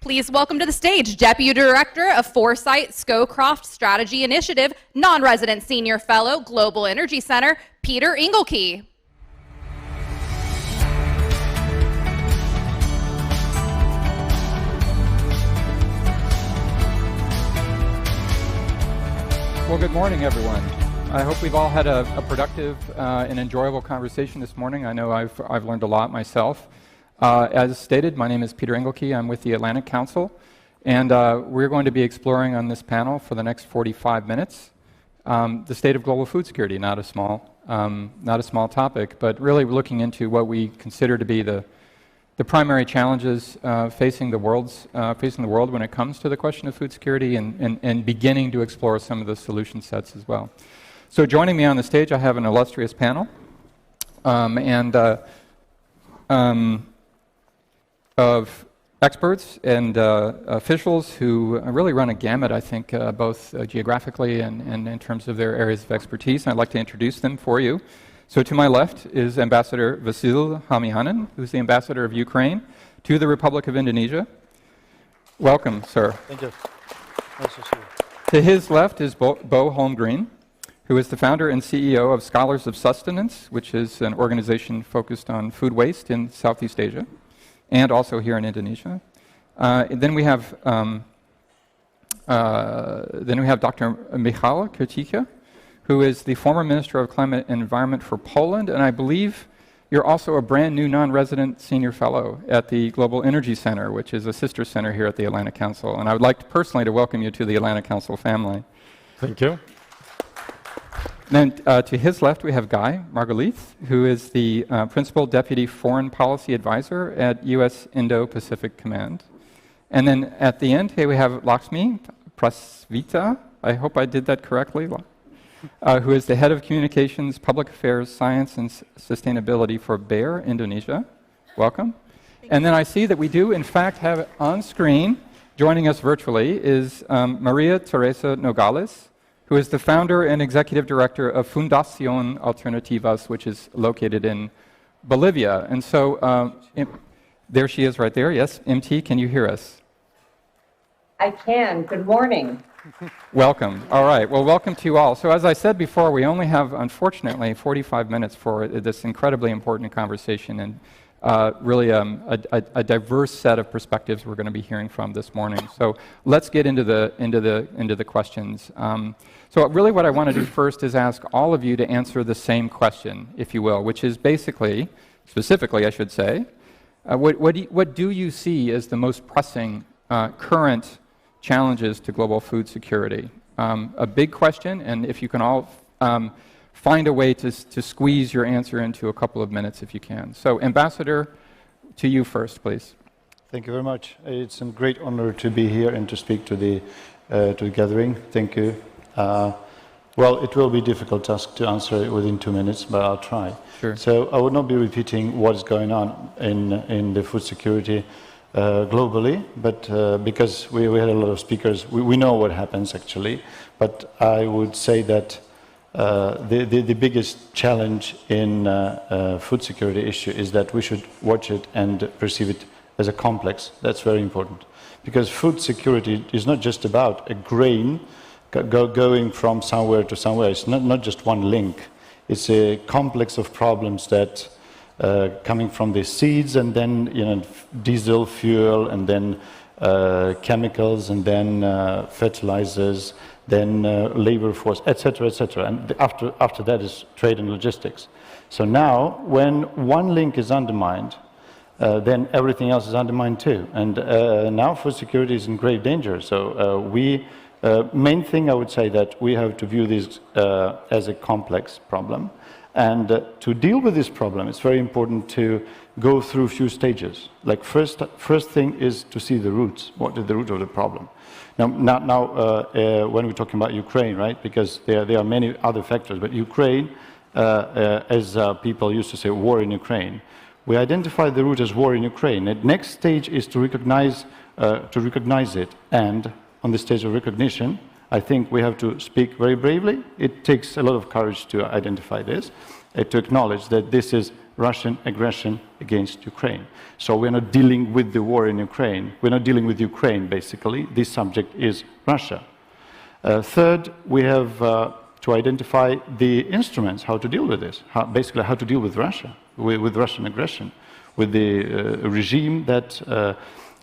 Please welcome to the stage Deputy Director of Foresight Scowcroft Strategy Initiative, Non-Resident Senior Fellow, Global Energy Center, Peter Engelke. Well, good morning, everyone. I hope we've all had a productive and enjoyable conversation this morning. I know I've learned a lot myself. As stated, my name is Peter Engelke. I'm with the Atlantic Council, and we're going to be exploring on this panel for the next 45 minutes the state of global food security. Not a small topic, but really looking into what we consider to be the primary challenges facing the world when it comes to the question of food security, and beginning to explore some of the solution sets as well. So joining me on the stage, I have an illustrious panel of experts and officials who really run a gamut, I think, both geographically and in terms of their areas of expertise. And I'd like to introduce them for you. So to my left is Ambassador Vasil Hamihanen, who's the ambassador of Ukraine to the Republic of Indonesia. Welcome, sir. Thank you. Nice to see you. To his left is Bo Holmgreen, who is the founder and CEO of Scholars of Sustenance, which is an organization focused on food waste in Southeast Asia, and also here in Indonesia. Then we have Dr. Michal Kurtyka, who is the former Minister of Climate and Environment for Poland, and I believe you're also a brand new non-resident senior fellow at the Global Energy Center, which is a sister center here at the Atlantic Council. And I would like personally to welcome you to the Atlantic Council family. Thank you. Then to his left, we have Guy Margulies, who is the Principal Deputy Foreign Policy Advisor at U.S. Indo-Pacific Command. And then at the end, here we have Lakshmi Prasvita, I hope I did that correctly, who is the Head of Communications, Public Affairs, Science, and Sustainability for Bayer, Indonesia. Welcome. And then I see that we do, in fact, have on screen, joining us virtually, is Maria Teresa Nogales, who is the founder and executive director of Fundación Alternativas, which is located in Bolivia. And so there she is right there. Yes, MT, can you hear us? I can. Good morning. Welcome. All right. Well, welcome to you all. So as I said before, we only have, unfortunately, 45 minutes for this incredibly important conversation, and really a diverse set of perspectives we're going to be hearing from this morning. So let's get into the questions. So really what I want to do first is ask all of you to answer the same question, if you will, which is specifically, I should say, what do you see as the most pressing current challenges to global food security? A big question, and if you can all find a way to squeeze your answer into a couple of minutes if you can. So Ambassador, to you first, please. Thank you very much. It's a great honor to be here and to speak to the gathering. Thank you. Well, it will be a difficult task to answer it within 2 minutes, but I'll try. Sure. So I would not be repeating what is going on in the food security globally, but because we had a lot of speakers, we know what happens actually, but I would say that the biggest challenge in food security issue is that we should watch it and perceive it as a complex. That's very important, because food security is not just about a grain going from somewhere to somewhere. It's not just one link. It's a complex of problems that coming from the seeds, and then diesel fuel, and then chemicals, and then fertilizers, then labor force, etc., etc. And after that is trade and logistics. So now, when one link is undermined, then everything else is undermined too. And now food security is in grave danger. So main thing I would say that we have to view this as a complex problem. And to deal with this problem, it's very important to go through a few stages. Like first thing is to see the roots. What is the root of the problem? Now, when we're talking about Ukraine, right? Because there are many other factors, but Ukraine, as people used to say, war in Ukraine. We identify the root as war in Ukraine. The next stage is to recognize it, and on the stage of recognition, I think we have to speak very bravely. It takes a lot of courage to identify this. to acknowledge that this is Russian aggression against Ukraine. So we're not dealing with the war in Ukraine. We're not dealing with Ukraine, basically. This subject is Russia. Third, we have to identify the instruments, how to deal with this, basically how to deal with Russia, with Russian aggression, with the regime that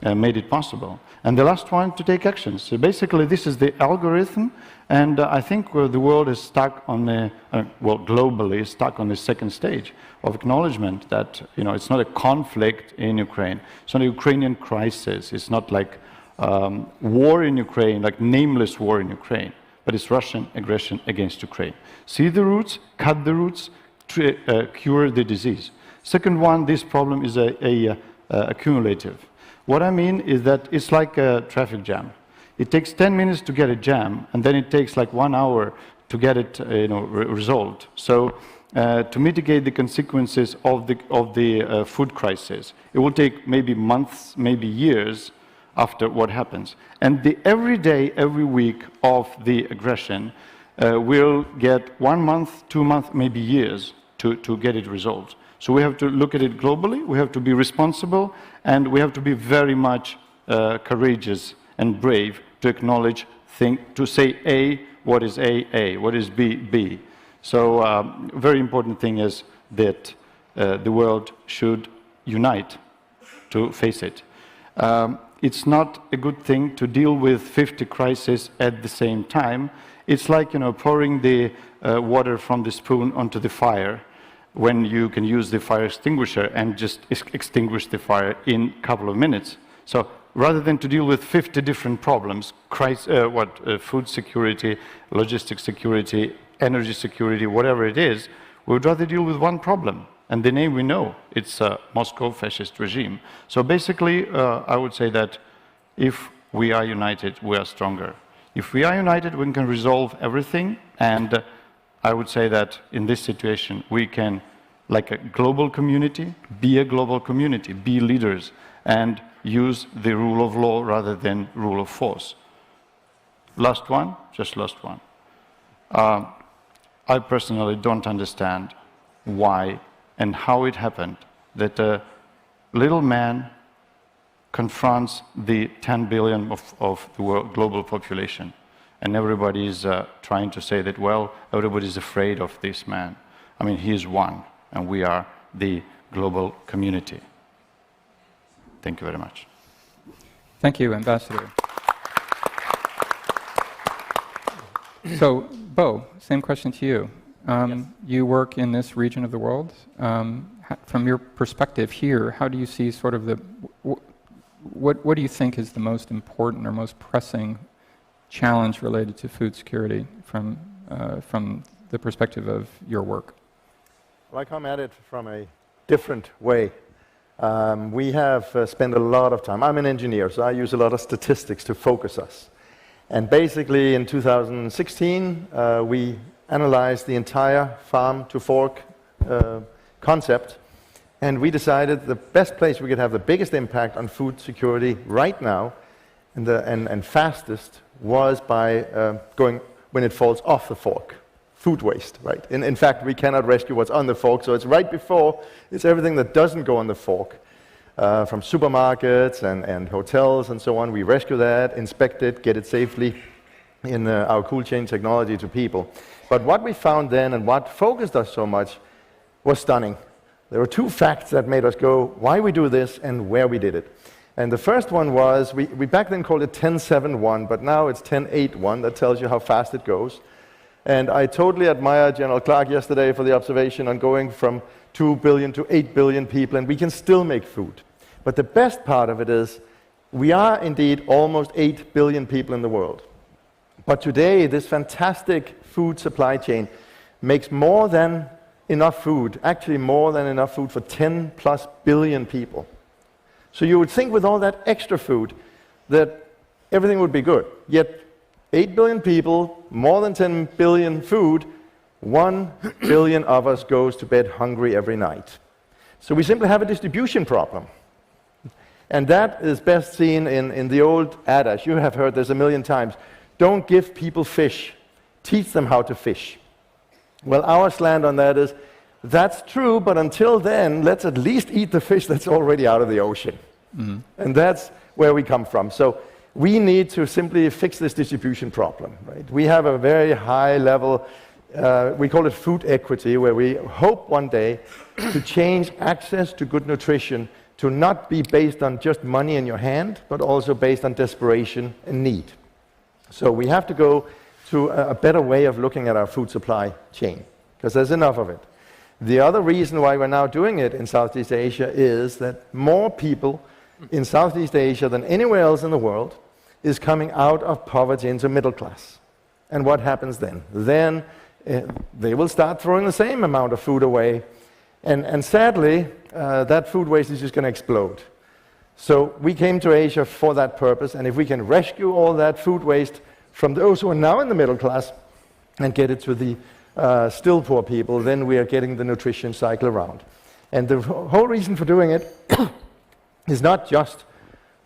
made it possible. And the last one, to take actions. So basically, this is the algorithm, and I think the world is stuck on the, well, globally is stuck on the second stage of acknowledgement that, you know, it's not a conflict in Ukraine. It's not a Ukrainian crisis. It's not like war in Ukraine, like nameless war in Ukraine, but it's Russian aggression against Ukraine. See the roots, cut the roots, cure the disease. Second one, this problem is accumulative. What I mean is that it's like a traffic jam. It takes 10 minutes to get a jam, and then it takes like 1 hour to get it, resolved. So to mitigate the consequences of the food crisis, it will take maybe months, maybe years after what happens. And every day, every week of the aggression will get 1 month, 2 months, maybe years to get it resolved. So we have to look at it globally, we have to be responsible, and we have to be very much courageous and brave to acknowledge, to say A, what is A, what is B, B. So very important thing is that the world should unite to face it. It's not a good thing to deal with 50 crises at the same time. It's like, pouring the water from the spoon onto the fire, when you can use the fire extinguisher and just extinguish the fire in a couple of minutes. So rather than to deal with 50 different problems, food security, logistics security, energy security, whatever it is, we would rather deal with one problem. And the name we know, it's Moscow fascist regime. So basically, I would say that if we are united, we are stronger. If we are united, we can resolve everything, and I would say that in this situation, we can, like a global community, be leaders, and use the rule of law rather than rule of force. Last one, just last one. I personally don't understand why and how it happened that a little man confronts the 10 billion of the world, global population. And everybody is trying to say that, well, everybody is afraid of this man. I mean, he is one, and we are the global community. Thank you very much. Thank you, Ambassador. So, Bo, same question to you. Yes. You work in this region of the world. From your perspective here, how do you see sort of what do you think is the most important or most pressing challenge related to food security from the perspective of your work? Well, I come at it from a different way. We have spent a lot of time. I'm an engineer, so I use a lot of statistics to focus us. And basically, in 2016, we analyzed the entire farm-to-fork concept, and we decided the best place we could have the biggest impact on food security right now, and fastest, was by going when it falls off the fork. Food waste, right? In fact, we cannot rescue what's on the fork, so it's right before, it's everything that doesn't go on the fork. From supermarkets and hotels and so on, we rescue that, inspect it, get it safely in our cool chain technology to people. But what we found then and what focused us so much was stunning. There were two facts that made us go, why we do this and where we did it. And the first one was, we back then called it 10-7-1, but now it's 10-8-1. That tells you how fast it goes. And I totally admired General Clark yesterday for the observation on going from 2 billion to 8 billion people, and we can still make food. But the best part of it is, we are indeed almost 8 billion people in the world. But today, this fantastic food supply chain makes more than enough food, actually more than enough food for 10+ billion people. So you would think with all that extra food that everything would be good. Yet 8 billion people, more than 10 billion food, 1 billion of us goes to bed hungry every night. So we simply have a distribution problem. And that is best seen in the old adage. You have heard this a million times. Don't give people fish. Teach them how to fish. Well, our slant on that is, that's true, but until then, let's at least eat the fish that's already out of the ocean. And that's where we come from. So we need to simply fix this distribution problem, right? We have a very high level, we call it food equity, where we hope one day to change access to good nutrition to not be based on just money in your hand, but also based on desperation and need. So we have to go to a better way of looking at our food supply chain, because there's enough of it. The other reason why we're now doing it in Southeast Asia is that more people in Southeast Asia than anywhere else in the world is coming out of poverty into middle class. And what happens then? Then they will start throwing the same amount of food away. And sadly, that food waste is just going to explode. So we came to Asia for that purpose. And if we can rescue all that food waste from those who are now in the middle class and get it to the still poor people, then we are getting the nutrition cycle around. And the whole reason for doing it is not just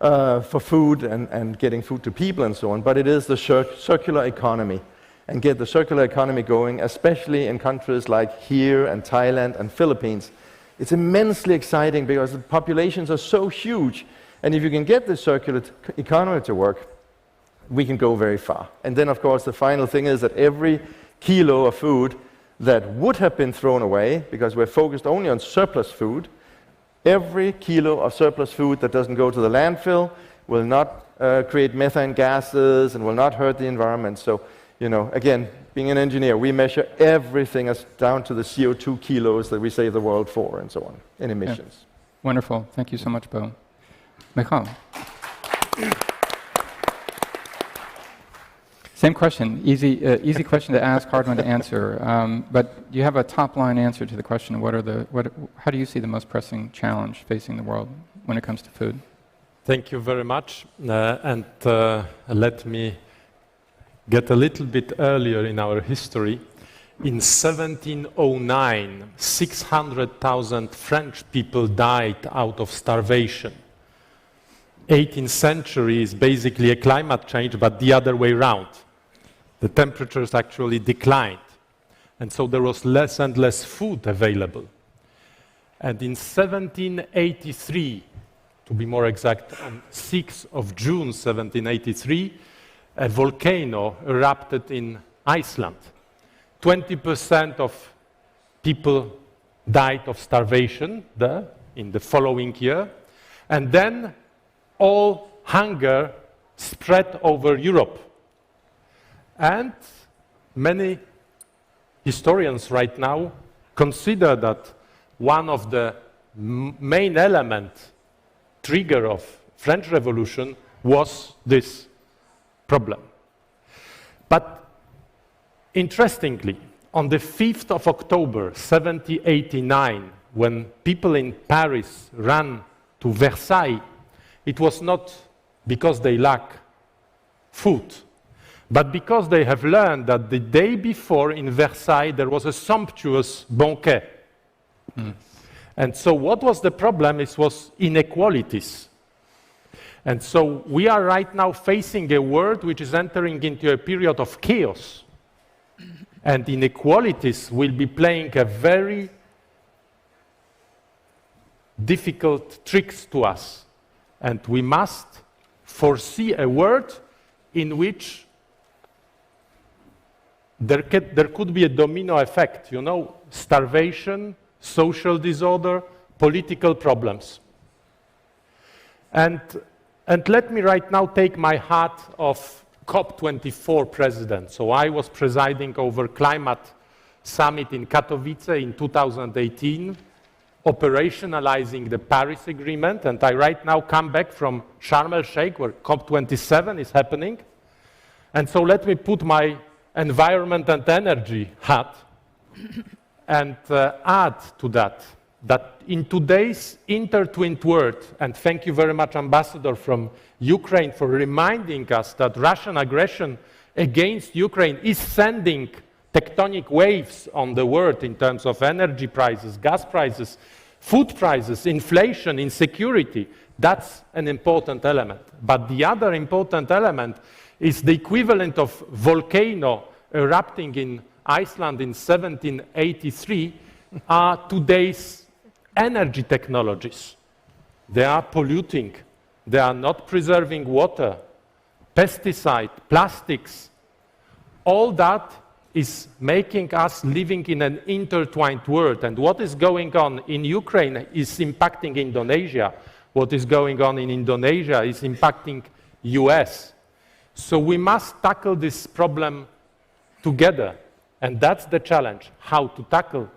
for food and getting food to people and so on, but it is the circular economy, and get the circular economy going, especially in countries like here and Thailand and Philippines. It's immensely exciting because the populations are so huge, and if you can get the circular economy to work, we can go very far. And then, of course, the final thing is that every kilo of food that would have been thrown away, because we're focused only on surplus food, every kilo of surplus food that doesn't go to the landfill will not create methane gases and will not hurt the environment. So, you know, again, being an engineer, we measure everything as down to the CO2 kilos that we save the world for and so on, in emissions. Yeah. Wonderful. Thank you so much, Bo. Michal. Same question, easy question to ask, hard one to answer. But you have a top-line answer to the question: how do you see the most pressing challenge facing the world when it comes to food? Thank you very much. And let me get a little bit earlier in our history. In 1709, 600,000 French people died out of starvation. 18th century is basically a climate change, but the other way around. The temperatures actually declined. And so there was less and less food available. And in 1783, to be more exact, on 6th of June 1783, a volcano erupted in Iceland. 20% of people died of starvation there in the following year. And then all hunger spread over Europe. And many historians right now consider that one of the main trigger of French Revolution was this problem. But interestingly, on the 5th of October 1789, when people in Paris ran to Versailles, it was not because they lack food, but because they have learned that the day before in Versailles there was a sumptuous banquet. And so what was the problem? It was inequalities. And so we are right now facing a world which is entering into a period of chaos. And inequalities will be playing a very difficult tricks to us. And we must foresee a world in which there could be a domino effect, you know, starvation, social disorder, political problems. And let me right now take my hat of COP24 president. So I was presiding over climate summit in Katowice in 2018, operationalizing the Paris Agreement, and I right now come back from Sharm el-Sheikh, where COP27 is happening. And so let me put my environment and energy hat and add to that in today's intertwined world, and thank you very much, Ambassador from Ukraine, for reminding us that Russian aggression against Ukraine is sending tectonic waves on the world in terms of energy prices, gas prices, food prices, inflation, insecurity. That's an important element. But the other important element is the equivalent of volcano erupting in Iceland in 1783 are today's energy technologies. They are polluting. They are not preserving water, pesticide, plastics. All that is making us living in an intertwined world. And what is going on in Ukraine is impacting Indonesia. What is going on in Indonesia is impacting US. So we must tackle this problem together. And that's the challenge, how to tackle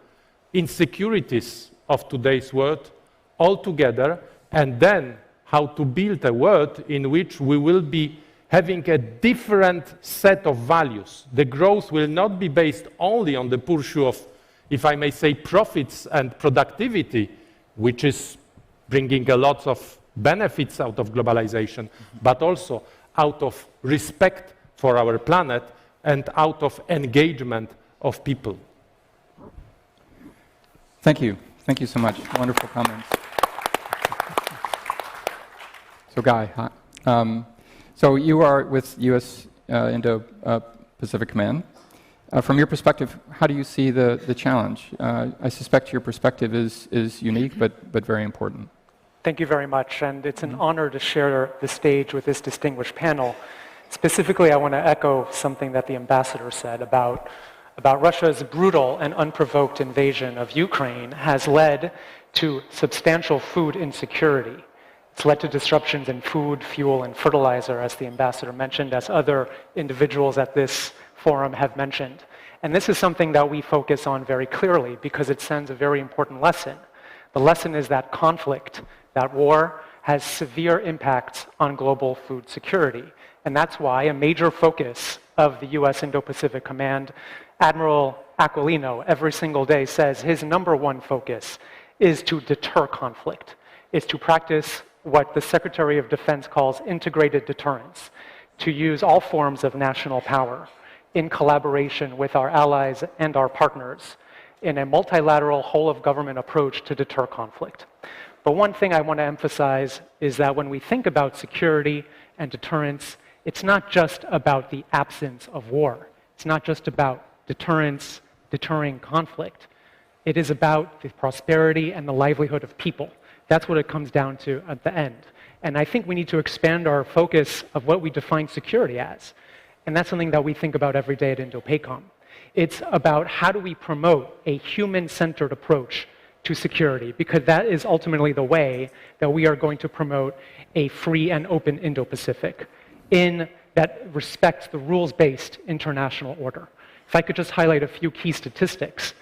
insecurities of today's world all together, and then how to build a world in which we will be having a different set of values. The growth will not be based only on the pursuit of, if I may say, profits and productivity, which is bringing a lot of benefits out of globalization, but also out of respect for our planet and out of engagement of people. Thank you. Thank you so much. Wonderful comments. So Guy, hi. So you are with U.S. Indo-Pacific Command. From your perspective, how do you see the challenge? I suspect your perspective is unique, but very important. Thank you very much, and it's an honor to share the stage with this distinguished panel. Specifically, I want to echo something that the ambassador said about Russia's brutal and unprovoked invasion of Ukraine has led to substantial food insecurity. It's led to disruptions in food, fuel, and fertilizer, as the ambassador mentioned, as other individuals at this forum have mentioned. And this is something that we focus on very clearly because it sends a very important lesson. The lesson is that conflict, that war, has severe impacts on global food security. And that's why a major focus of the U.S. Indo-Pacific Command, Admiral Aquilino, every single day says his number one focus is to deter conflict, is to practice what the Secretary of Defense calls integrated deterrence, to use all forms of national power in collaboration with our allies and our partners in a multilateral whole-of-government approach to deter conflict. But one thing I want to emphasize is that when we think about security and deterrence, it's not just about the absence of war. It's not just about deterrence, deterring conflict. It is about the prosperity and the livelihood of people. That's what it comes down to at the end. And I think we need to expand our focus of what we define security as. And that's something that we think about every day at INDOPACOM. It's about how do we promote a human-centered approach to security, because that is ultimately the way that we are going to promote a free and open Indo-Pacific that respects the rules-based international order. If I could just highlight a few key statistics.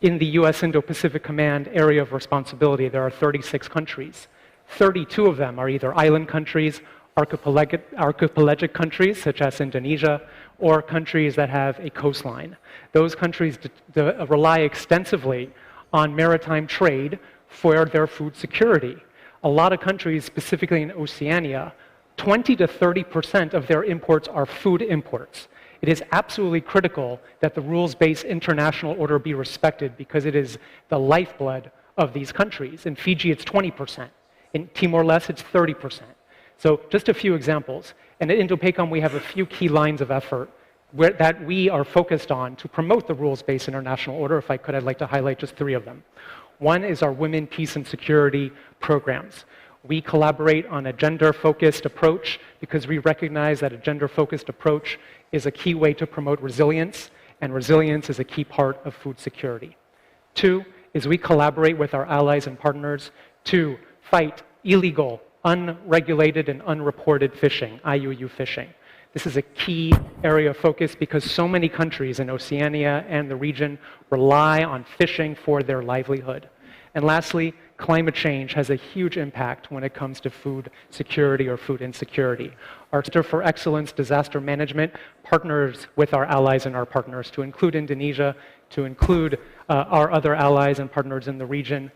In the U.S. Indo-Pacific Command area of responsibility, there are 36 countries. 32 of them are either island countries, archipelagic countries, such as Indonesia, or countries that have a coastline. Those countries rely extensively on maritime trade for their food security. A lot of countries, specifically in Oceania, 20 to 30% of their imports are food imports. It is absolutely critical that the rules-based international order be respected because it is the lifeblood of these countries. In Fiji, it's 20%. In Timor-Leste, it's 30%. So just a few examples. And at INDOPACOM, we have a few key lines of effort that we are focused on to promote the rules-based international order. If I could, I'd like to highlight just 3 of them. One is our Women, Peace, and Security programs. We collaborate on a gender-focused approach because we recognize that a gender-focused approach is a key way to promote resilience, and resilience is a key part of food security. 2 is we collaborate with our allies and partners to fight illegal, unregulated, and unreported fishing, IUU fishing. This is a key area of focus because so many countries in Oceania and the region rely on fishing for their livelihood. And lastly, climate change has a huge impact when it comes to food security or food insecurity. Our Center for Excellence Disaster Management partners with our allies and our partners, to include Indonesia, to include our other allies and partners in the region,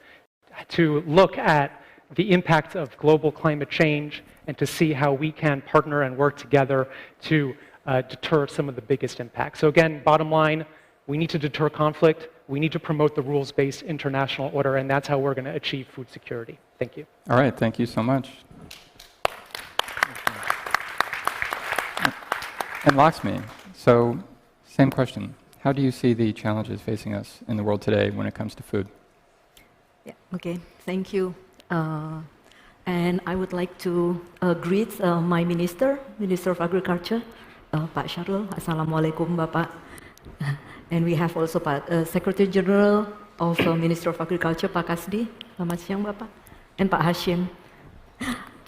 to look at the impact of global climate change and to see how we can partner and work together to deter some of the biggest impacts. So again, bottom line, we need to deter conflict. We need to promote the rules-based international order, and that's how we're going to achieve food security. Thank you. All right, thank you so much. And Lakshmi, so same question. How do you see the challenges facing us in the world today when it comes to food? Okay, thank you. And I would like to greet my Minister of Agriculture, Pak Syarul. Assalamualaikum, Bapak. And we have also Pak Secretary General of Minister of Agriculture, Pak Kasdi. Selamat siang, Bapak. And Pak Hashim.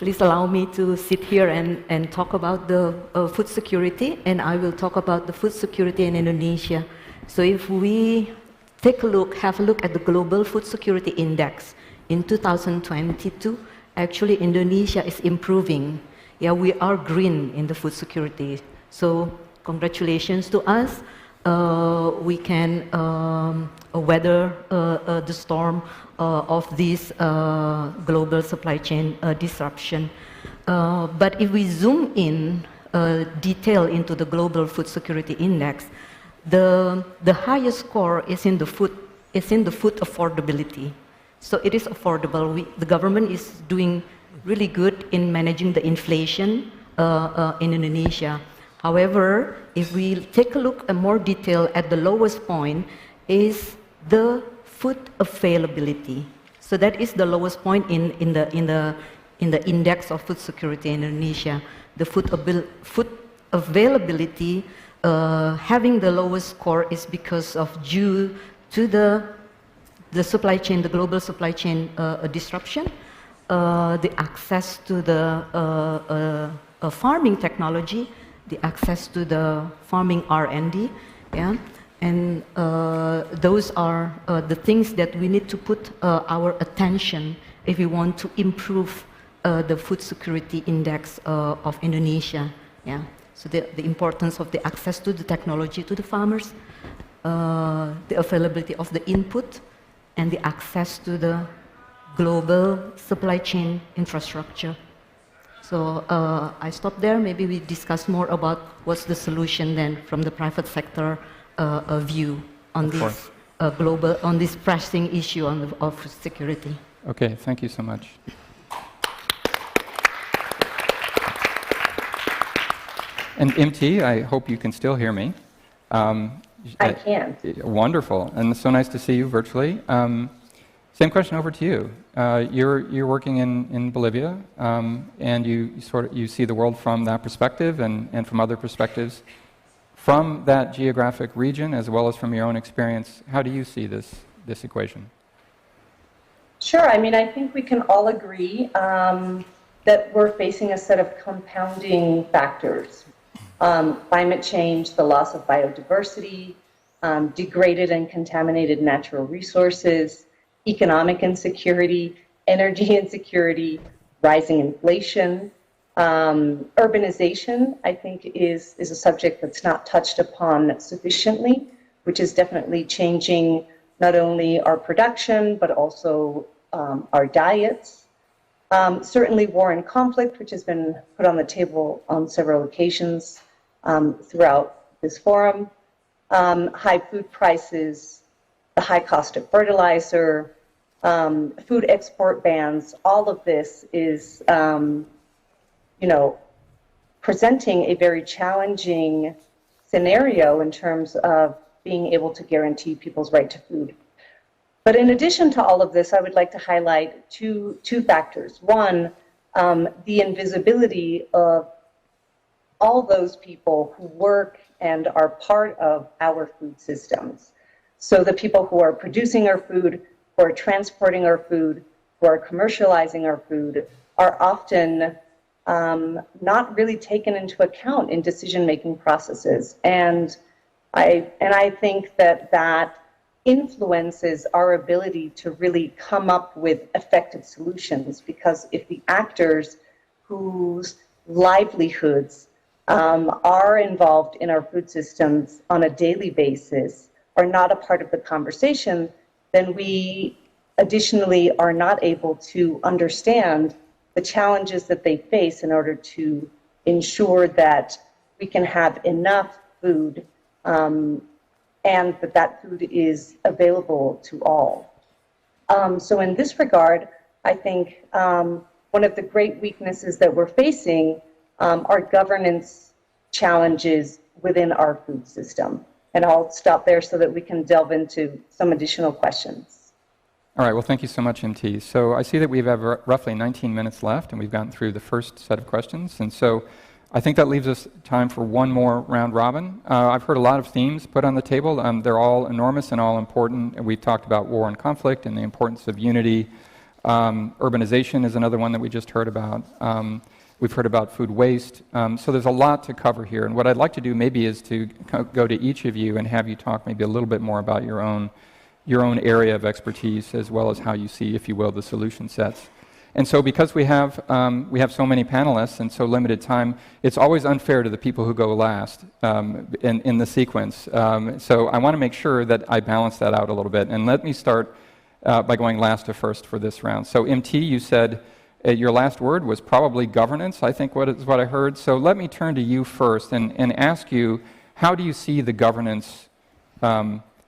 Please allow me to sit here and talk about the food security, and I will talk about the food security in Indonesia. So if we take a look, have a look at the Global Food Security Index in 2022, actually Indonesia is improving. Yeah, we are green in the food security. So congratulations to us. We can weather the storm of this global supply chain disruption. But if we zoom in detail into the Global Food Security Index, the highest score is in the food affordability. So it is affordable. The government is doing really good in managing the inflation in Indonesia. However, if we take a look at more detail at the lowest point is the food availability. So that is the lowest point in the index of food security in Indonesia. The food availability having the lowest score is because of due to the supply chain, the global supply chain disruption, the access to the farming technology, the access to the farming R&D, yeah, and those are the things that we need to put our attention if we want to improve the food security index of Indonesia, yeah. So the importance of the access to the technology to the farmers, the availability of the input, and the access to the global supply chain infrastructure. So I stop there. Maybe we discuss more about what's the solution then from the private sector view on this global, on this pressing issue of security. Okay, thank you so much. And MT, I hope you can still hear me. I can. Wonderful, and it's so nice to see you virtually. Same question over to you. You're working in Bolivia, and you see the world from that perspective and from other perspectives. From that geographic region, as well as from your own experience, how do you see this equation? Sure. I mean, I think we can all agree that we're facing a set of compounding factors. Climate change, the loss of biodiversity, degraded and contaminated natural resources, economic insecurity, energy insecurity, rising inflation, urbanization, I think is a subject that's not touched upon sufficiently, which is definitely changing not only our production, but also our diets. Certainly war and conflict, which has been put on the table on several occasions throughout this forum. High food prices, the high cost of fertilizer, food export bans, all of this is, presenting a very challenging scenario in terms of being able to guarantee people's right to food. But in addition to all of this, I would like to highlight two factors. One, the invisibility of all those people who work and are part of our food systems. So the people who are producing our food, who are transporting our food, who are commercializing our food, are often not really taken into account in decision-making processes. And I think that influences our ability to really come up with effective solutions, because if the actors whose livelihoods are involved in our food systems on a daily basis are not a part of the conversation, then we additionally are not able to understand the challenges that they face in order to ensure that we can have enough food and that food is available to all. So in this regard, I think one of the great weaknesses that we're facing are governance challenges within our food system. And I'll stop there so that we can delve into some additional questions. All right, well, thank you so much, MT. So I see that we have roughly 19 minutes left, and we've gotten through the first set of questions. And so I think that leaves us time for one more round robin. I've heard a lot of themes put on the table. They're all enormous and all important. We've talked about war and conflict and the importance of unity. Urbanization is another one that we just heard about. We've heard about food waste. So there's a lot to cover here. And what I'd like to do maybe is to go to each of you and have you talk maybe a little bit more about your own area of expertise, as well as how you see, if you will, the solution sets. And so because we have so many panelists and so limited time, it's always unfair to the people who go last in the sequence. So I want to make sure that I balance that out a little bit. And let me start by going last to first for this round. So MT, you said your last word was probably governance, I think is what I heard. So let me turn to you first and ask you, how do you see the governance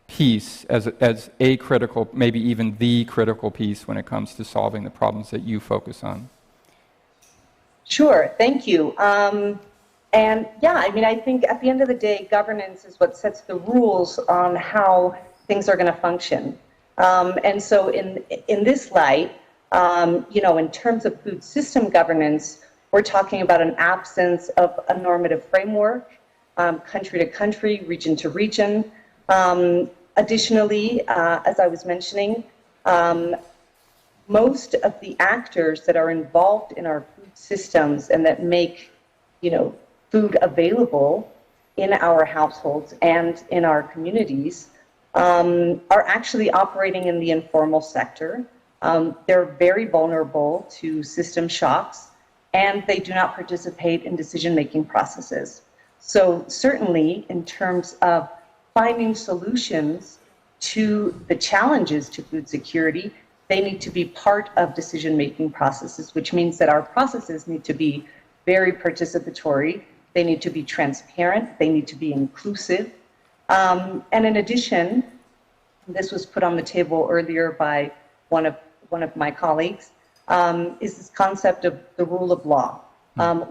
piece as a critical, maybe even the critical piece when it comes to solving the problems that you focus on? Sure, thank you. And yeah, I mean, I think at the end of the day, governance is what sets the rules on how things are going to function. And so in this light, in terms of food system governance, we're talking about an absence of a normative framework, country to country, region to region. Additionally, as I was mentioning, most of the actors that are involved in our food systems and that make, food available in our households and in our communities are actually operating in the informal sector. They're very vulnerable to system shocks, and they do not participate in decision-making processes. So certainly, in terms of finding solutions to the challenges to food security, they need to be part of decision-making processes, which means that our processes need to be very participatory, they need to be transparent, they need to be inclusive. And in addition, this was put on the table earlier by one of my colleagues, is this concept of the rule of law.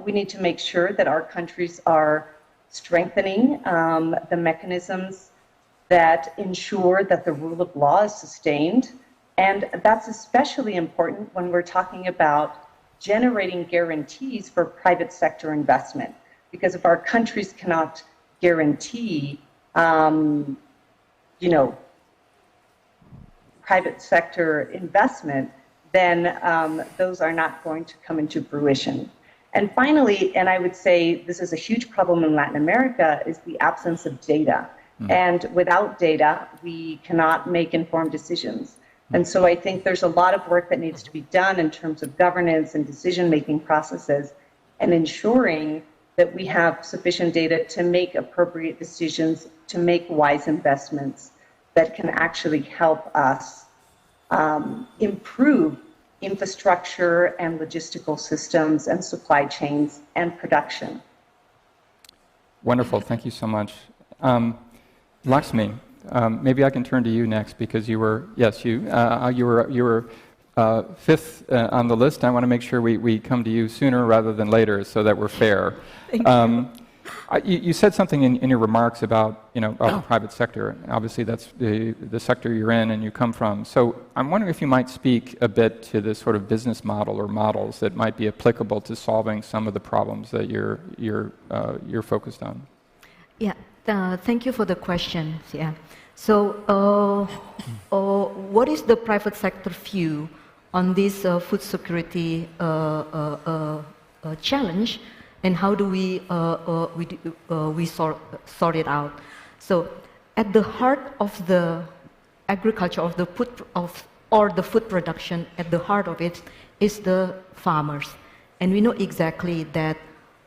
We need to make sure that our countries are strengthening the mechanisms that ensure that the rule of law is sustained. And that's especially important when we're talking about generating guarantees for private sector investment. Because if our countries cannot guarantee, private sector investment, then those are not going to come into fruition. And finally, and I would say this is a huge problem in Latin America, is the absence of data. And without data, we cannot make informed decisions. And so I think there's a lot of work that needs to be done in terms of governance and decision-making processes and ensuring that we have sufficient data to make appropriate decisions, to make wise investments that can actually help us improve infrastructure and logistical systems and supply chains and production. Wonderful, thank you so much. Lakshmi, maybe I can turn to you next because you were fifth on the list. I want to make sure we come to you sooner rather than later so that we're fair. Thank you. You said something in your remarks about the private sector. Obviously, that's the sector you're in and you come from. So I'm wondering if you might speak a bit to this sort of business model or models that might be applicable to solving some of the problems that you're focused on. Yeah. Thank you for the question. Yeah. So, what is the private sector view on this food security challenge, and how do we sort it out? So, at the heart of the agriculture of the food production, at the heart of it is the farmers, and we know exactly that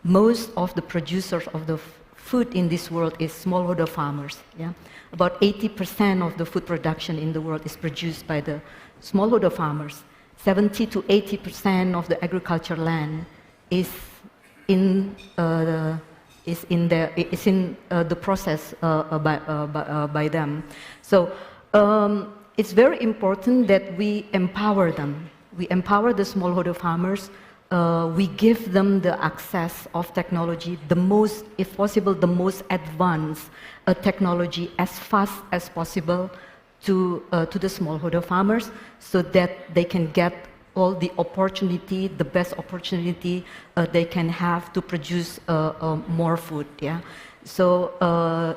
most of the producers of the food in this world is smallholder farmers. Yeah? About 80% of the food production in the world is produced by the smallholder farmers. 70 to 80% of the agricultural land is in the process by them. So it's very important that we empower them. We empower the smallholder farmers. We give them the access of technology, if possible, the most advanced technology as fast as possible to the smallholder farmers so that they can get all the opportunity, the best opportunity they can have to produce more food. Yeah. So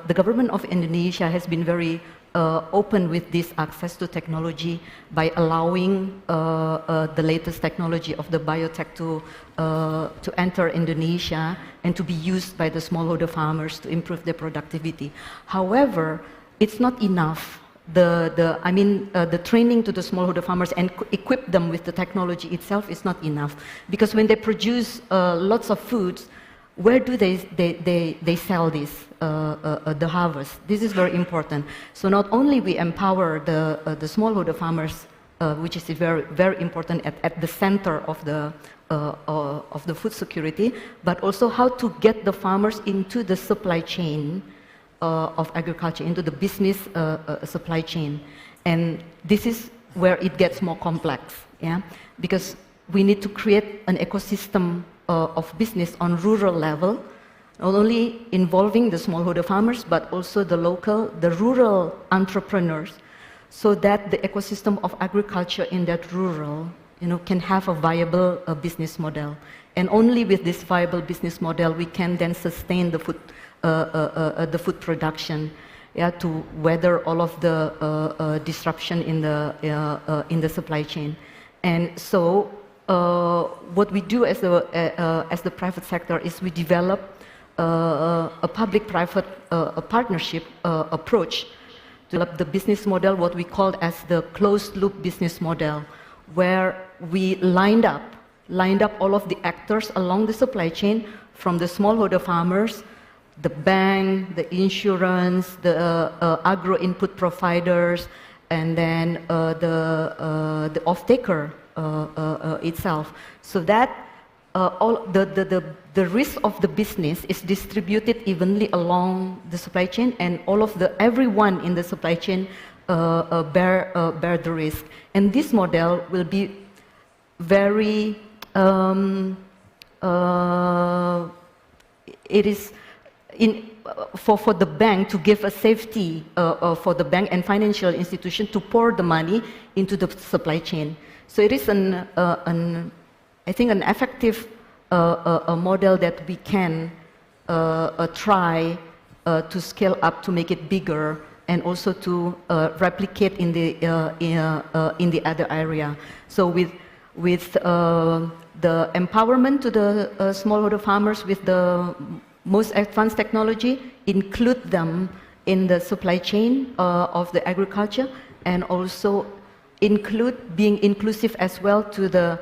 the government of Indonesia has been very open with this access to technology by allowing the latest technology of the biotech to enter Indonesia and to be used by the smallholder farmers to improve their productivity. However, it's not enough. The training to the smallholder farmers and equip them with the technology itself is not enough, because when they produce lots of foods, where do they sell this, the harvest? This is very important. So not only we empower the smallholder farmers, which is very, very important at the center of the food security, but also how to get the farmers into the supply chain of agriculture, into the business supply chain. And this is where it gets more complex, yeah? Because we need to create an ecosystem of business on rural level, not only involving the smallholder farmers, but also the rural entrepreneurs, so that the ecosystem of agriculture in that rural, can have a viable business model. And only with this viable business model, we can then sustain the food production, yeah, to weather all of the disruption in the supply chain. And so what we do as the private sector is we develop a public-private partnership approach to develop the business model, what we call as the closed-loop business model, where we lined up all of the actors along the supply chain, from the smallholder farmers, the bank, the insurance, the agro input providers, and then the off-taker itself, so that all the risk of the business is distributed evenly along the supply chain, and everyone in the supply chain bear the risk. And this model will be very it is for the bank to give a safety for the bank and financial institution to pour the money into the supply chain. So it is I think an effective model that we can try to scale up to make it bigger, and also to replicate in the other area. So with the empowerment to the smallholder farmers with the most advanced technology, include them in the supply chain of the agriculture, and also being inclusive as well to the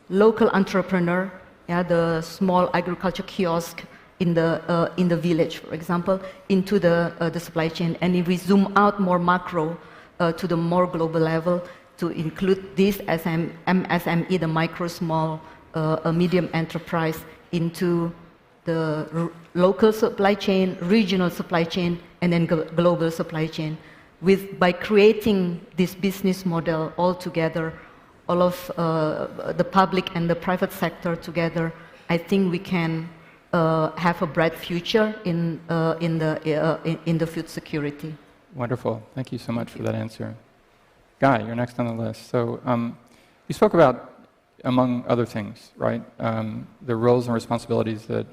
local entrepreneur, yeah, the small agriculture kiosk in the village, for example, into the supply chain. And if we zoom out more macro to the more global level, to include this as MSME, the micro, small, medium enterprise, into the local supply chain, regional supply chain, and then global supply chain. By creating this business model all together, all of the public and the private sector together, I think we can have a bright future in the food security. Wonderful. Thank you so much for that answer. Guy, you're next on the list. So you spoke about, among other things, right, the roles and responsibilities that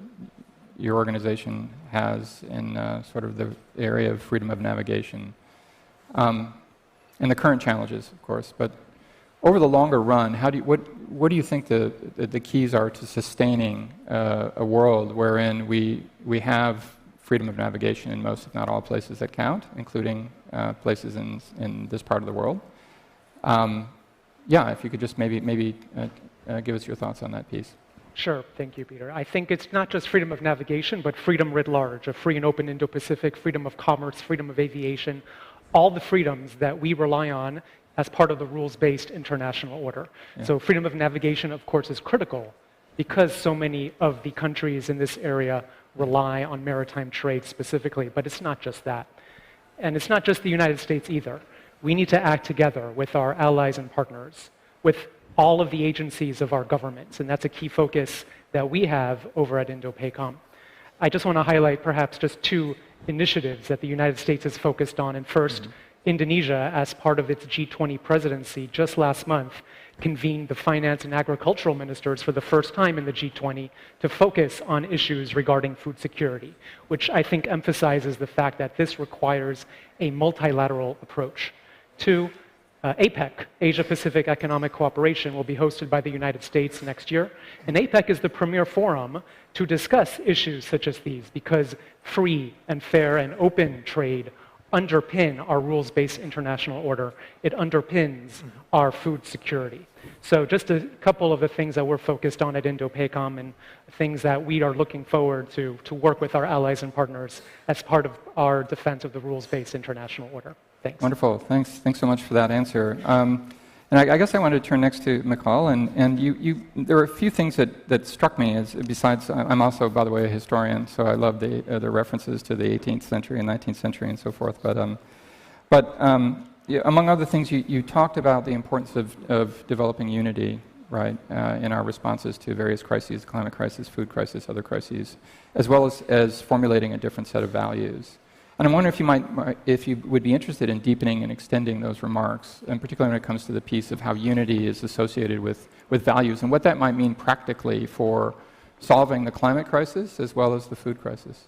your organization has in sort of the area of freedom of navigation, and the current challenges, of course. But over the longer run, what do you think the keys are to sustaining a world wherein we have freedom of navigation in most, if not all, places that count, including places in this part of the world? Yeah, if you could just maybe give us your thoughts on that piece. Sure, thank you, Peter. I think it's not just freedom of navigation, but freedom writ large, a free and open Indo-Pacific, freedom of commerce, freedom of aviation, all the freedoms that we rely on as part of the rules-based international order. Yeah. So freedom of navigation, of course, is critical because so many of the countries in this area rely on maritime trade specifically, but it's not just that. And it's not just the United States either. We need to act together with our allies and partners, with all of the agencies of our governments, and that's a key focus that we have over at Indo-PACOM. I just want to highlight perhaps just two initiatives that the United States is focused on, and first, Indonesia, as part of its G20 presidency just last month, convened the finance and agricultural ministers for the first time in the G20 to focus on issues regarding food security, which I think emphasizes the fact that this requires a multilateral approach. Two, APEC, Asia-Pacific Economic Cooperation, will be hosted by the United States next year. And APEC is the premier forum to discuss issues such as these because free and fair and open trade underpin our rules-based international order. It underpins our food security. So just a couple of the things that we're focused on at Indo-PACOM and things that we are looking forward to work with our allies and partners as part of our defense of the rules-based international order. Thanks. Wonderful. Thanks so much for that answer. And I guess I wanted to turn next to Mikhail, and there were a few things that struck me, besides, I'm also, by the way, a historian, so I love the references to the 18th century and 19th century and so forth, but among other things, you talked about the importance of developing unity, right, in our responses to various crises, climate crisis, food crisis, other crises, as well as formulating a different set of values. And I'm wondering if you would be interested in deepening and extending those remarks, and particularly when it comes to the piece of how unity is associated with values and what that might mean practically for solving the climate crisis as well as the food crisis.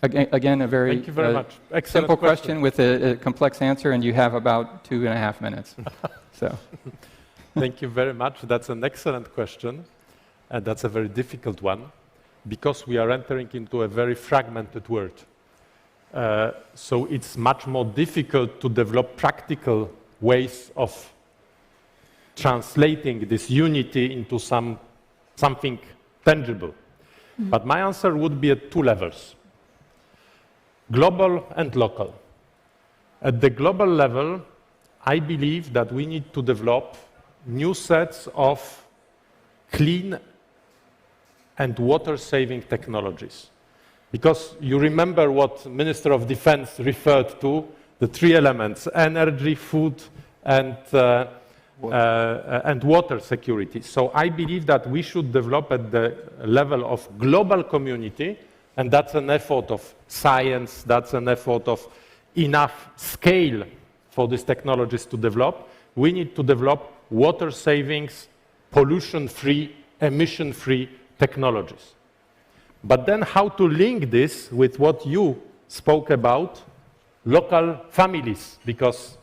Again, a very Thank you very much. simple question with a complex answer, and you have about 2.5 minutes. So. Thank you very much. That's an excellent question, and that's a very difficult one, because we are entering into a very fragmented world. So it's much more difficult to develop practical ways of translating this unity into something tangible. But my answer would be at two levels, global and local. At the global level, I believe that we need to develop new sets of clean and water-saving technologies. Because you remember what Minister of Defense referred to, the three elements, energy, food, and water security. So I believe that we should develop at the level of global community, and that's an effort of science, that's an effort of enough scale for these technologies to develop. We need to develop water savings, pollution-free, emission-free technologies. But then how to link this with what you spoke about, local families, because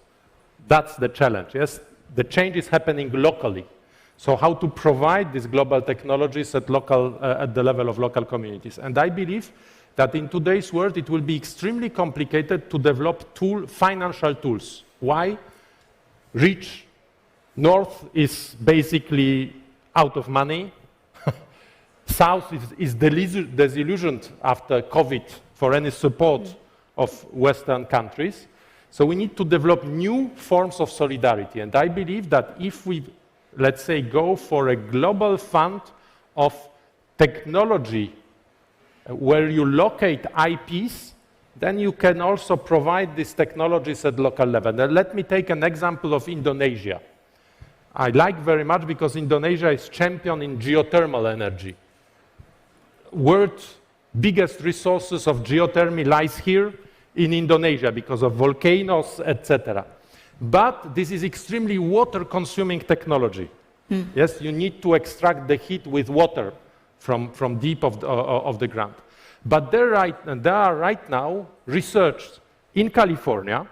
that's the challenge, yes? The change is happening locally. So how to provide these global technologies at the level of local communities. And I believe that in today's world, it will be extremely complicated to develop financial tools. Why? Rich North is basically out of money. South is disillusioned after COVID for any support of Western countries. So we need to develop new forms of solidarity. And I believe that if we, let's say, go for a global fund of technology where you locate IPs, then you can also provide these technologies at local level. Now, let me take an example of Indonesia. I like very much because Indonesia is champion in geothermal energy. World's biggest resources of geothermal lies here in Indonesia because of volcanoes, etc. But this is extremely water-consuming technology. Yes, you need to extract the heat with water from deep of the ground. But there are right now research in California,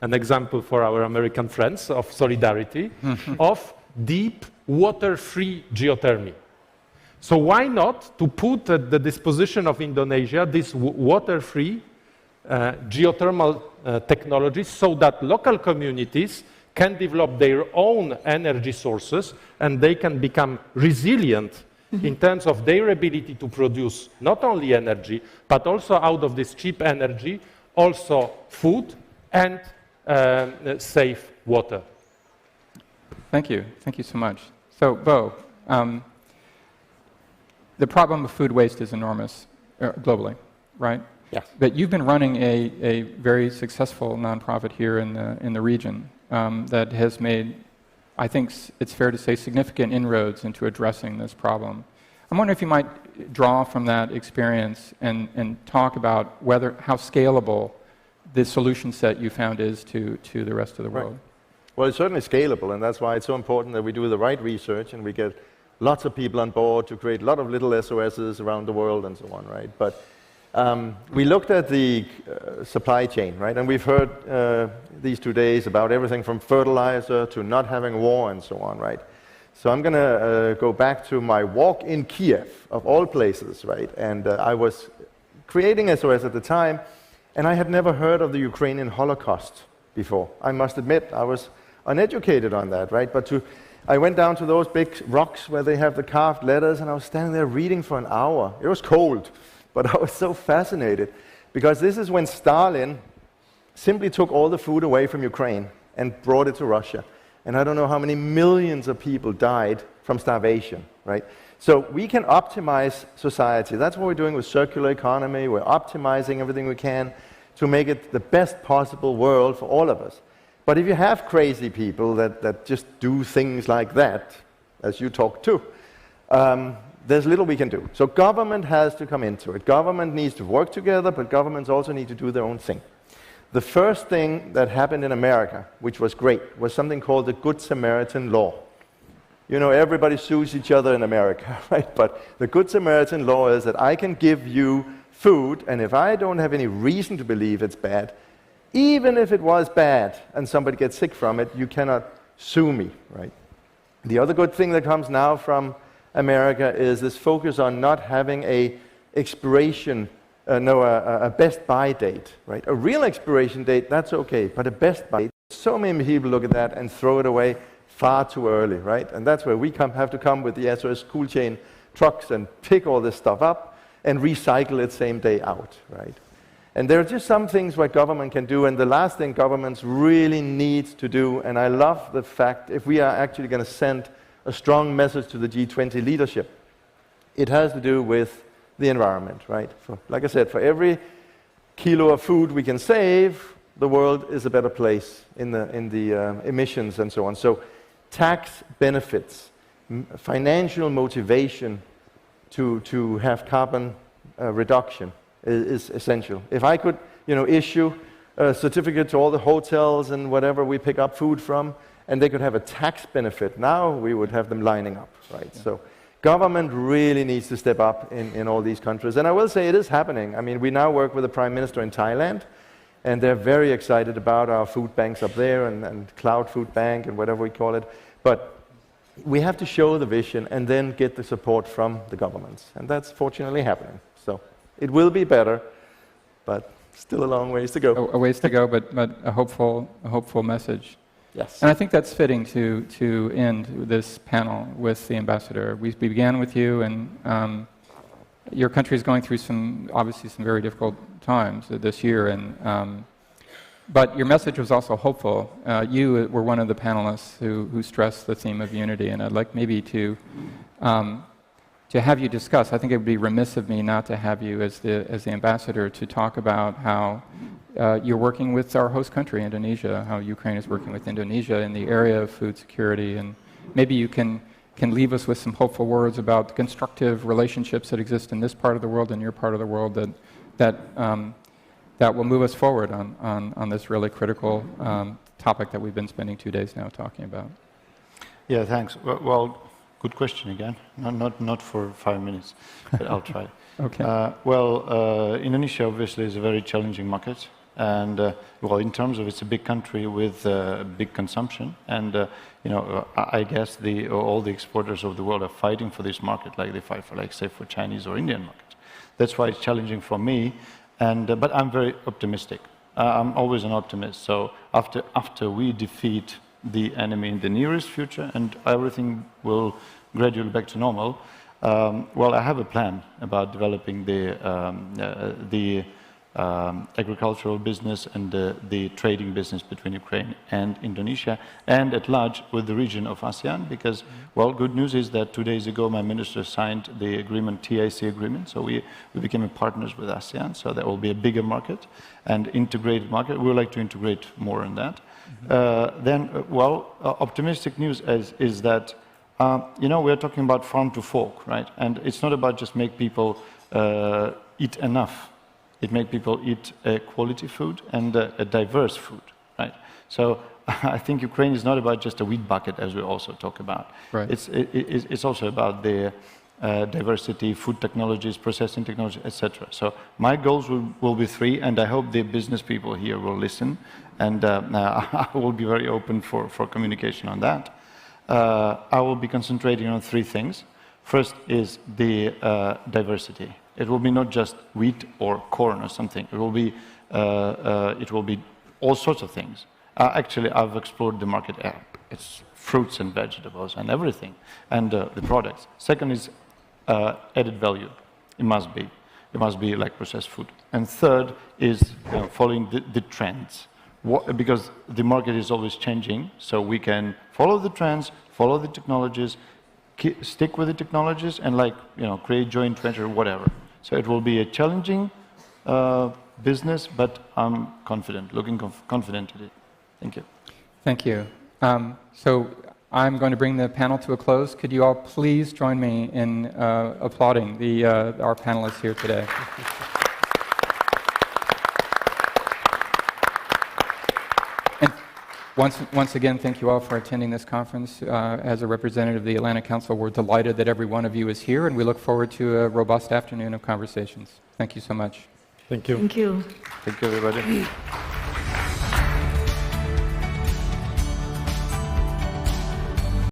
an example for our American friends of solidarity, of deep water-free geothermal. So why not to put at the disposition of Indonesia this water-free geothermal technologies so that local communities can develop their own energy sources and they can become resilient in terms of their ability to produce not only energy, but also out of this cheap energy, also food and safe water. Thank you. Thank you so much. So, Bo, the problem of food waste is enormous globally, right? Yes. But you've been running a very successful nonprofit here in the region that has made, I think it's fair to say, significant inroads into addressing this problem. I'm wondering if you might draw from that experience and talk about how scalable the solution set you found is to the rest of the world. Well, it's certainly scalable, and that's why it's so important that we do the right research and we get lots of people on board to create a lot of little SOSs around the world and so on, right? But we looked at the supply chain, right? And we've heard these 2 days about everything from fertilizer to not having war and so on, right? So I'm going to go back to my walk in Kiev, of all places, right? And I was creating SOS at the time, and I had never heard of the Ukrainian Holocaust before. I must admit, I was uneducated on that, right? But I went down to those big rocks where they have the carved letters, and I was standing there reading for an hour. It was cold, but I was so fascinated, because this is when Stalin simply took all the food away from Ukraine and brought it to Russia. And I don't know how many millions of people died from starvation, right? So we can optimize society. That's what we're doing with circular economy. We're optimizing everything we can to make it the best possible world for all of us. But if you have crazy people that just do things like that, as you talk to, there's little we can do. So government has to come into it. Government needs to work together, but governments also need to do their own thing. The first thing that happened in America, which was great, was something called the Good Samaritan Law. You know, everybody sues each other in America, right? But the Good Samaritan Law is that I can give you food, and if I don't have any reason to believe it's bad, even if it was bad and somebody gets sick from it, you cannot sue me, right? The other good thing that comes now from America is this focus on not having a expiration, a best buy date, right? A real expiration date, that's okay, but a best buy date, so many people look at that and throw it away far too early, right? And that's where we have to come with the SOS cool chain trucks and pick all this stuff up and recycle it same day out, right? And there are just some things what government can do, and the last thing governments really need to do, and I love the fact if we are actually going to send a strong message to the G20 leadership, it has to do with the environment, right? Like I said, for every kilo of food we can save, the world is a better place in the emissions and so on. So tax benefits, financial motivation to have carbon reduction is essential. If I could, issue a certificate to all the hotels and whatever we pick up food from, and they could have a tax benefit, now we would have them lining up, right? Yeah. So government really needs to step up in all these countries. And I will say it is happening. I mean, we now work with the Prime Minister in Thailand, and they're very excited about our food banks up there and Cloud Food Bank and whatever we call it. But we have to show the vision and then get the support from the governments. And that's fortunately happening. So it will be better, but still a long ways to go. A ways to go, but a hopeful message. Yes. And I think that's fitting to end this panel with the ambassador. We began with you, and your country is going through obviously some very difficult times this year, and but your message was also hopeful. You were one of the panelists who stressed the theme of unity, and I'd like maybe to have you discuss. I think it would be remiss of me not to have you as the ambassador to talk about how you're working with our host country, Indonesia, how Ukraine is working with Indonesia in the area of food security, and maybe you can leave us with some hopeful words about the constructive relationships that exist in this part of the world and your part of the world that will move us forward on this really critical topic that we've been spending 2 days now talking about. Yeah, thanks. Well, good question again. Not for 5 minutes, but I'll try. Okay. Indonesia obviously is a very challenging market, and in terms of it's a big country with big consumption, and I guess all the exporters of the world are fighting for this market, like they fight for, say, for Chinese or Indian markets. That's why it's challenging for me, but I'm very optimistic. I'm always an optimist. So after we defeat the enemy in the nearest future, and everything will gradually back to normal. I have a plan about developing the agricultural business and the trading business between Ukraine and Indonesia, and at large with the region of ASEAN, because, good news is that 2 days ago my minister signed the agreement, TIC agreement, so we became partners with ASEAN, so there will be a bigger market and integrated market. We would like to integrate more in that. Optimistic news is that we're talking about farm to fork, right? And it's not about just make people eat enough. it makes people eat quality food and a diverse food, right? So I think Ukraine is not about just a wheat bucket, as we also talk about. Right. It's also about the diversity, food technologies, processing technology, etc. So my goals will be 3, and I hope the business people here will listen, and I will be very open for communication on that. I will be concentrating on 3 things. First is the diversity. It will be not just wheat or corn or something. It will be all sorts of things. Actually, I've explored the market. It's fruits and vegetables and everything, and the products. Second is added value. It must be. It must be like processed food. And third is following the trends. Because the market is always changing, so we can follow the trends, follow the technologies, stick with the technologies, and create joint venture, whatever. So it will be a challenging business, but I'm confident, looking confident at it. Thank you. Thank you. So I'm going to bring the panel to a close. Could you all please join me in applauding our panelists here today? And once again, thank you all for attending this conference. As a representative of the Atlantic Council, we're delighted that every one of you is here, and we look forward to a robust afternoon of conversations. Thank you so much. Thank you. Thank you. Thank you, everybody.